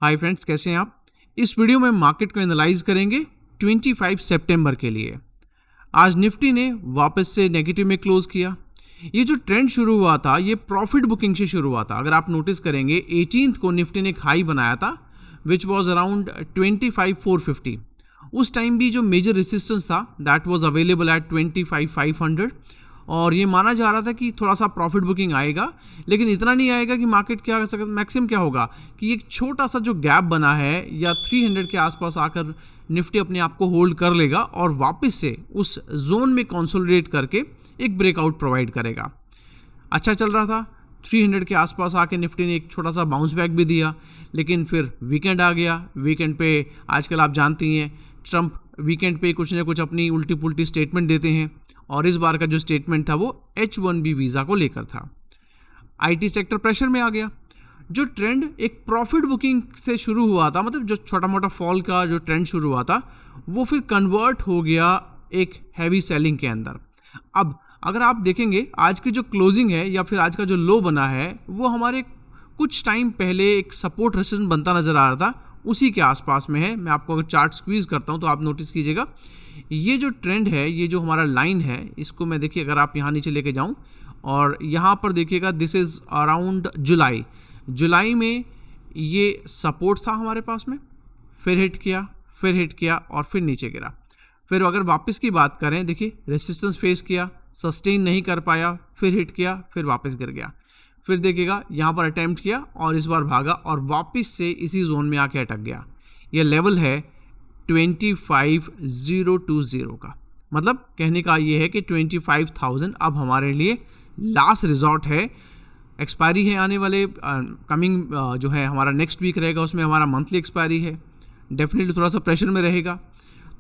Hi friends, कैसे हैं आप। इस वीडियो में मार्केट को एनालाइज करेंगे 25 सितंबर के लिए। आज निफ्टी ने वापस से नेगेटिव में क्लोज किया। ये जो ट्रेंड शुरू हुआ था ये प्रॉफिट बुकिंग से शुरू हुआ था। अगर आप नोटिस करेंगे 18th को निफ्टी ने एक हाई बनाया था विच वाज अराउंड 25,450। उस टाइम भी जो मेजर रेसिस्टेंस था दैट वाज अवेलेबल एट 25,500 और ये माना जा रहा था कि थोड़ा सा प्रॉफिट बुकिंग आएगा, लेकिन इतना नहीं आएगा कि मार्केट क्या कर सकता। मैक्सिमम क्या होगा कि एक छोटा सा जो गैप बना है या 300 के आसपास आकर निफ्टी अपने आप को होल्ड कर लेगा और वापस से उस जोन में कंसोलिडेट करके एक ब्रेकआउट प्रोवाइड करेगा। अच्छा चल रहा था, 300 के आसपास आके निफ्टी ने एक छोटा सा बाउंस बैक भी दिया, लेकिन फिर वीकेंड आ गया। वीकेंड पे आजकल आप जानती हैं ट्रंप वीकेंड पे कुछ ना कुछ अपनी उल्टी पुल्टी स्टेटमेंट देते हैं और इस बार का जो स्टेटमेंट था वो H1B वीज़ा को लेकर था। आईटी सेक्टर प्रेशर में आ गया। जो ट्रेंड एक प्रॉफिट बुकिंग से शुरू हुआ था, मतलब जो छोटा मोटा फॉल का जो ट्रेंड शुरू हुआ था वो फिर कन्वर्ट हो गया एक हैवी सेलिंग के अंदर। अब अगर आप देखेंगे आज की जो क्लोजिंग है या फिर आज का जो लो बना है वो हमारे कुछ टाइम पहले एक सपोर्ट रेजिस्टेंस बनता नजर आ रहा था, उसी के आसपास में है। मैं आपको अगर चार्ट स्क्वीज करता हूं तो आप नोटिस कीजिएगा ये जो ट्रेंड है, ये जो हमारा लाइन है, इसको मैं देखिए अगर आप यहाँ नीचे लेके जाऊं और यहाँ पर देखिएगा दिस इज अराउंड जुलाई में ये सपोर्ट था हमारे पास में, फिर हिट किया और फिर नीचे गिरा। फिर अगर वापस की बात करें, देखिए रेसिस्टेंस फेस किया, सस्टेन नहीं कर पाया, फिर हिट किया, फिर वापस गिर गया। फिर देखिएगा यहाँ पर अटेम्प्ट किया और इस बार भागा और वापस से इसी जोन में आके अटक गया। ये लेवल है 25,020 का। मतलब कहने का ये है कि 25,000 अब हमारे लिए लास्ट रिजॉर्ट है। एक्सपायरी है आने वाले कमिंग जो है हमारा नेक्स्ट वीक रहेगा, उसमें हमारा मंथली एक्सपायरी है। डेफिनेटली थोड़ा सा प्रेशर में रहेगा।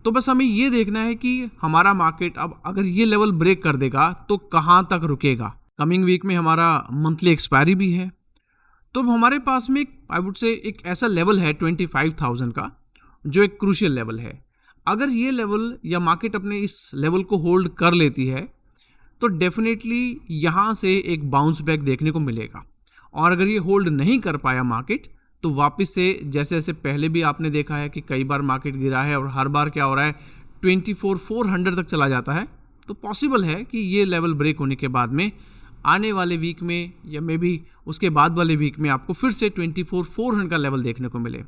तो बस हमें ये देखना है कि हमारा मार्केट अब अगर ये लेवल ब्रेक कर देगा तो कहाँ तक रुकेगा। कमिंग वीक में हमारा मंथली एक्सपायरी भी है, तो हमारे पास में आई वुड से एक ऐसा लेवल है 25,000 का जो एक क्रूशियल लेवल है। अगर ये लेवल या मार्केट अपने इस लेवल को होल्ड कर लेती है तो डेफिनेटली यहाँ से एक बाउंस बैक देखने को मिलेगा। और अगर ये होल्ड नहीं कर पाया मार्केट तो वापस से जैसे जैसे पहले भी आपने देखा है कि कई बार मार्केट गिरा है और हर बार क्या हो रहा है 24,400 तक चला जाता है। तो पॉसिबल है कि ये लेवल ब्रेक होने के बाद में आने वाले वीक में या मे बी उसके बाद वाले वीक में आपको फिर से 24,400 का लेवल देखने को मिले।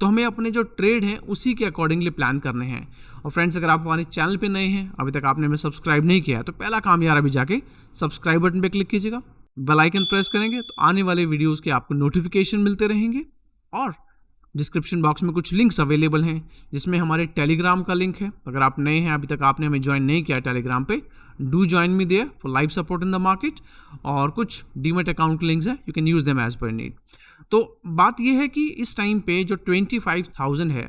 तो हमें अपने जो ट्रेड हैं उसी के अकॉर्डिंगली प्लान करने हैं। और फ्रेंड्स, अगर आप हमारे चैनल पे नए हैं, अभी तक आपने हमें सब्सक्राइब नहीं किया है, तो पहला काम यार अभी जाके सब्सक्राइब बटन पे क्लिक कीजिएगा, बेल आइकन प्रेस करेंगे तो आने वाले वीडियोस के आपको नोटिफिकेशन मिलते रहेंगे। और डिस्क्रिप्शन बॉक्स में कुछ लिंक्स अवेलेबल हैं जिसमें हमारे टेलीग्राम का लिंक है। अगर आप नए हैं, अभी तक आपने हमें ज्वाइन नहीं किया टेलीग्राम पे, do join me there for live support in the market. और कुछ डीमेट अकाउंट लिंक्स हैं, you can use them as per need. तो बात यह है कि इस टाइम पे जो 25,000 है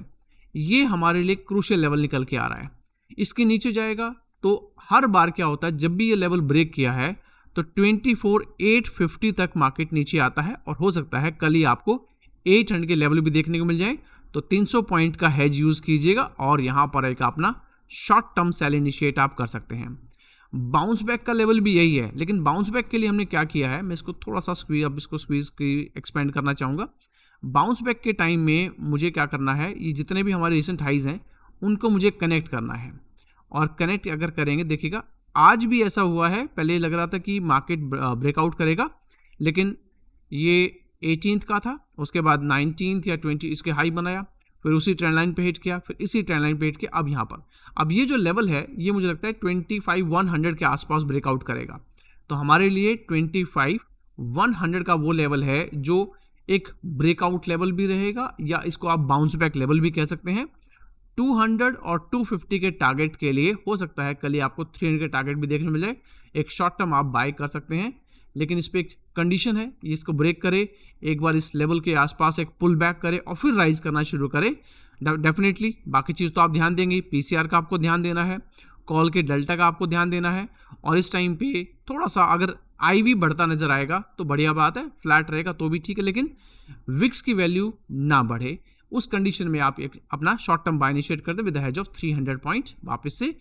ये हमारे लिए क्रूशियल लेवल निकल के आ रहा है। इसके नीचे जाएगा तो हर बार क्या होता है, जब भी ये लेवल ब्रेक किया है तो 24,850 तक मार्केट नीचे आता है और हो सकता है कल ही आपको 800 के लेवल भी देखने को मिल जाए। तो 300 पॉइंट का हेज यूज कीजिएगा और यहाँ पर एक अपना शॉर्ट टर्म सेल इनिशिएट आप कर सकते हैं। बाउंस बैक का लेवल भी यही है, लेकिन बाउंस बैक के लिए हमने क्या किया है, मैं इसको थोड़ा सा स्क्वीज की एक्सपेंड करना चाहूँगा। बाउंस बैक के टाइम में मुझे क्या करना है, ये जितने भी हमारे रिसेंट हाइज हैं उनको मुझे कनेक्ट करना है। और कनेक्ट अगर करेंगे, देखिएगा आज भी ऐसा हुआ है। पहले लग रहा था कि मार्केट ब्रेकआउट करेगा, लेकिन ये 18th का था, उसके बाद 19th या 20 इसके हाई बनाया, फिर उसी ट्रेंड लाइन पे हिट किया, फिर इसी ट्रेंड लाइन पे हिट किया। अब यहाँ पर अब ये जो लेवल है ये मुझे लगता है 25,100 के आसपास ब्रेकआउट करेगा। तो हमारे लिए 25,100 का वो लेवल है जो एक ब्रेकआउट लेवल भी रहेगा, या इसको आप बाउंस बैक लेवल भी कह सकते हैं। 200 और 250 के टारगेट के लिए हो सकता है कल ही आपको 300 के टारगेट भी देखने मिल जाए। एक शॉर्ट टर्म आप बाय कर सकते हैं, लेकिन इस पर एक कंडीशन है, इसको ब्रेक करे, एक बार इस लेवल के आसपास एक पुल बैक करे और फिर राइज करना शुरू करे। डेफिनेटली बाकी चीज़ तो आप ध्यान देंगे, पीसीआर का आपको ध्यान देना है, कॉल के डेल्टा का आपको ध्यान देना है। और इस टाइम पे थोड़ा सा अगर आईवी बढ़ता नजर आएगा तो बढ़िया बात है, फ्लैट रहेगा तो भी ठीक है, लेकिन विक्स की वैल्यू ना बढ़े, उस कंडीशन में आप एक अपना शॉर्ट टर्म बाय इनिशिएट कर दें विद हेज ऑफ 300 पॉइंट। वापस से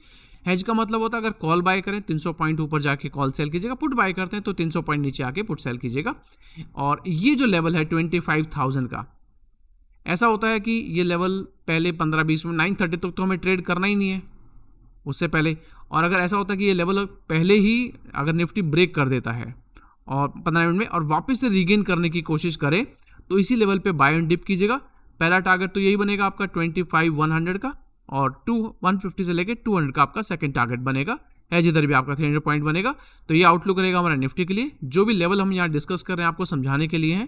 हेज का मतलब होता है अगर कॉल बाय करें 300 पॉइंट ऊपर जाके कॉल सेल कीजिएगा, पुट बाय करते हैं तो 300 पॉइंट नीचे आके पुट सेल कीजिएगा। और ये जो लेवल है 25,000 का, ऐसा होता है कि ये लेवल पहले 15-20 मिनट 9:30 तक तो हमें ट्रेड करना ही नहीं है उससे पहले, और अगर ऐसा होता है कि ये लेवल पहले ही अगर निफ्टी ब्रेक कर देता है और 15 मिनट में और वापस से रीगेन करने की कोशिश करे तो इसी लेवल पे बाय एंड डिप कीजिएगा। पहला टारगेट तो यही बनेगा आपका 25,100 का, और 150 से लेके 200 का आपका सेकंड टारगेट बनेगा। है जिधर भी आपका 300 पॉइंट बनेगा। तो ये आउटलुक रहेगा हमारा निफ्टी के लिए। जो भी लेवल हम यहाँ डिस्कस कर रहे हैं आपको समझाने के लिए हैं,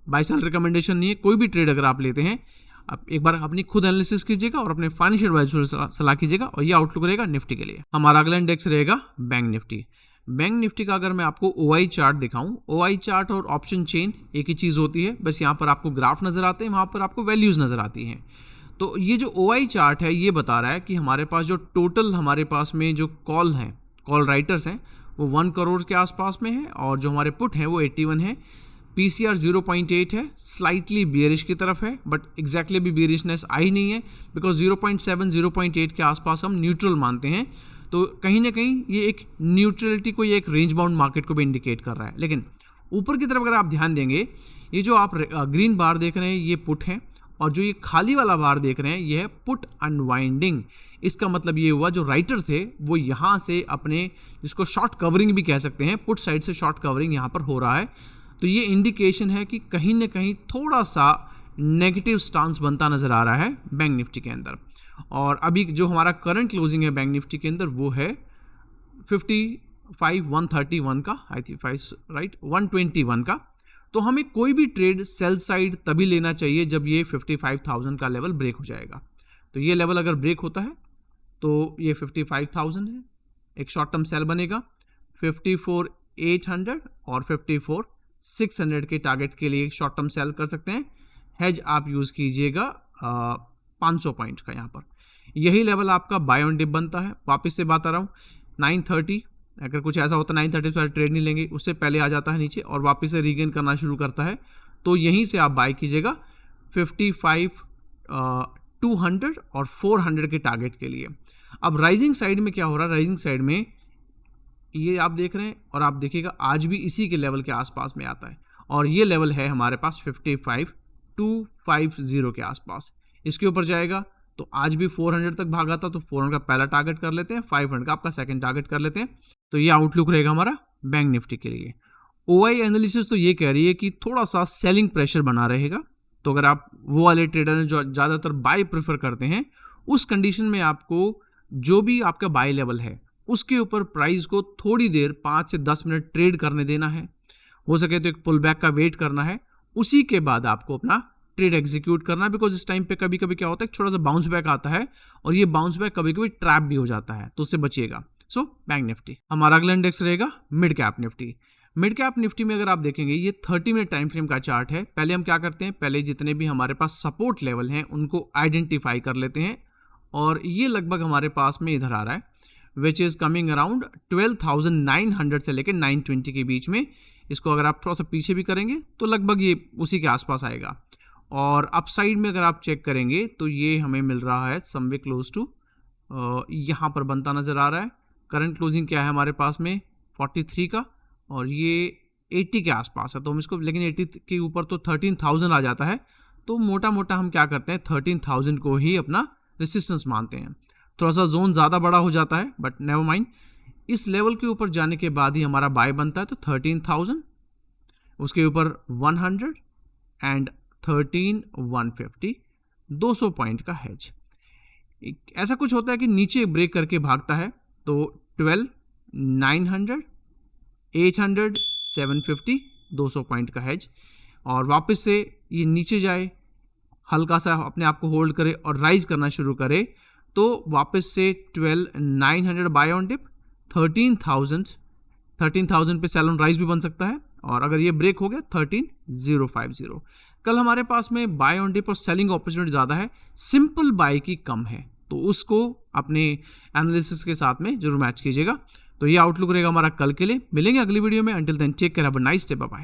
बाय सेल रिकमेंडेशन नहीं है। कोई भी ट्रेड अगर आप लेते हैं आप एक बार अपनी खुद एनालिसिस कीजिएगा और अपने फाइनेंशियल एडवाइजर से सलाह कीजिएगा। और ये आउटलुक रहेगा निफ्टी के लिए। हमारा अगला इंडेक्स रहेगा बैंक निफ्टी। बैंक निफ्टी का अगर मैं आपको OI चार्ट दिखाऊं, OI चार्ट और ऑप्शन चेन एक ही चीज़ होती है, बस यहाँ पर आपको ग्राफ नज़र आते हैं, वहाँ पर आपको वैल्यूज़ नज़र आती हैं। तो ये जो OI चार्ट है ये बता रहा है कि हमारे पास जो टोटल हमारे पास में जो कॉल हैं, कॉल राइटर्स हैं, वो 1 करोड़ के आसपास में है, और जो हमारे पुट हैं वो 81 है। PCR 0.8 है, स्लाइटली बियरिश की तरफ है, बट एग्जैक्टली भी बियरिशनेस आई नहीं है, बिकॉज 0.7 0.8 के आसपास हम न्यूट्रल मानते हैं। तो कहीं ना कहीं ये एक न्यूट्रलिटी को, ये एक रेंज बाउंड मार्केट को भी इंडिकेट कर रहा है। लेकिन ऊपर की तरफ अगर आप ध्यान देंगे, ये जो आप ग्रीन बार देख रहे हैं ये पुट है, और जो ये खाली वाला बार देख रहे हैं ये है पुट अनवाइंडिंग। इसका मतलब ये हुआ जो राइटर थे वो यहाँ से अपने, जिसको शॉर्ट कवरिंग भी कह सकते हैं, पुट साइड से शॉर्ट कवरिंग यहाँ पर हो रहा है। तो ये इंडिकेशन है कि कहीं ना कहीं थोड़ा सा नेगेटिव स्टांस बनता नजर आ रहा है बैंक निफ्टी के अंदर। और अभी जो हमारा करंट क्लोजिंग है बैंक निफ्टी के अंदर वो है 55,131 का, आई थिंक राइट 121 का। तो हमें कोई भी ट्रेड सेल साइड तभी लेना चाहिए जब ये 55,000 का लेवल ब्रेक हो जाएगा। तो ये लेवल अगर ब्रेक होता है तो ये 55,000 है, एक शॉर्ट टर्म सेल बनेगा। 54,800 और 54,600 के टारगेट के लिए शॉर्ट टर्म सेल कर सकते हैं। हेज आप यूज कीजिएगा 500 पॉइंट का। यहाँ पर यही लेवल आपका बाय ऑन डिप बनता है। वापस से बात आ रहा हूँ 9:30, अगर कुछ ऐसा होता है 9:30 से ट्रेड नहीं लेंगे, उससे पहले आ जाता है नीचे और वापस से रीगेन करना शुरू करता है, तो यहीं से आप बाय कीजिएगा 55,200 और 400 के टारगेट के लिए। अब राइजिंग साइड में क्या हो रहा है, राइजिंग साइड में ये आप देख रहे हैं और आप देखिएगा आज भी इसी के लेवल के आसपास में आता है, और ये लेवल है हमारे पास 55,250 के आसपास। इसके ऊपर जाएगा तो आज भी 400 तक भागा था, तो 400 का पहला टारगेट कर लेते हैं, 500 का आपका सेकंड टारगेट कर लेते हैं। तो ये आउटलुक रहेगा हमारा बैंक निफ्टी के लिए। OI एनालिसिस तो ये कह रही है कि थोड़ा सा सेलिंग प्रेशर बना रहेगा। तो अगर आप वो वाले ट्रेडर हैं जो ज़्यादातर बाय प्रेफर करते हैं, उस कंडीशन में आपको जो भी आपका बाय लेवल है उसके ऊपर प्राइस को थोड़ी देर 5 से 10 मिनट ट्रेड करने देना है। हो सके तो एक पुल बैक का वेट करना है, उसी के बाद आपको अपना ट्रेड एग्जीक्यूट करना है। बिकॉज इस टाइम पे कभी कभी क्या होता है, छोटा सा बाउंस बैक आता है, और ये बाउंस बैक कभी कभी ट्रैप भी हो जाता है, तो उससे बचिएगा। So bank Nifty. हमारा अगला इंडेक्स रहेगा mid cap Nifty. Mid cap Nifty में अगर आप देखेंगे ये 30 मिनट टाइम फ्रेम का चार्ट है। पहले हम क्या करते हैं, पहले जितने भी हमारे पास सपोर्ट लेवल हैं उनको आइडेंटिफाई कर लेते हैं, और ये लगभग हमारे पास में इधर आ रहा है, विच इज कमिंग अराउंड 12,900 से लेकर 920 के बीच में। इसको अगर आप थोड़ा सा पीछे भी करेंगे तो लगभग ये उसी के आसपास आएगा। और अपसाइड में अगर आप चेक करेंगे तो ये हमें मिल रहा है समवे क्लोज टू यहाँ पर बनता नजर आ रहा है। करंट क्लोजिंग क्या है हमारे पास में 43 का, और ये 80 के आसपास है। तो हम इसको, लेकिन 80 के ऊपर तो 13,000 आ जाता है, तो मोटा मोटा हम क्या करते हैं 13,000 को ही अपना रेसिस्टेंस मानते हैं। थोड़ा सा जोन ज़्यादा बड़ा हो जाता है, बट नेवर माइंड। इस लेवल के ऊपर जाने के बाद ही हमारा बाय बनता है, तो 13,000, उसके ऊपर 100 एंड 13,150, 200 पॉइंट का हेज। ऐसा कुछ होता है कि नीचे ब्रेक करके भागता है, तो 12,900, 800, 750, 200 पॉइंट का हेज, और वापस से ये नीचे जाए, हल्का सा अपने आप को होल्ड करे और राइज करना शुरू करे, तो वापस से 12,900 बाय ऑन डिप, 13,000 पे सेल ऑन राइज भी बन सकता है, और अगर ये ब्रेक हो गया 13,050। कल हमारे पास में बाय ऑन डिप और सेलिंग अपॉर्चुनिटी ज़्यादा है, सिंपल बाय की कम है, तो उसको अपने एनालिसिस के साथ में जरूर मैच कीजिएगा। तो ये आउटलुक रहेगा हमारा कल के लिए। मिलेंगे अगली वीडियो में। Until then take care, have a nice day, bye bye.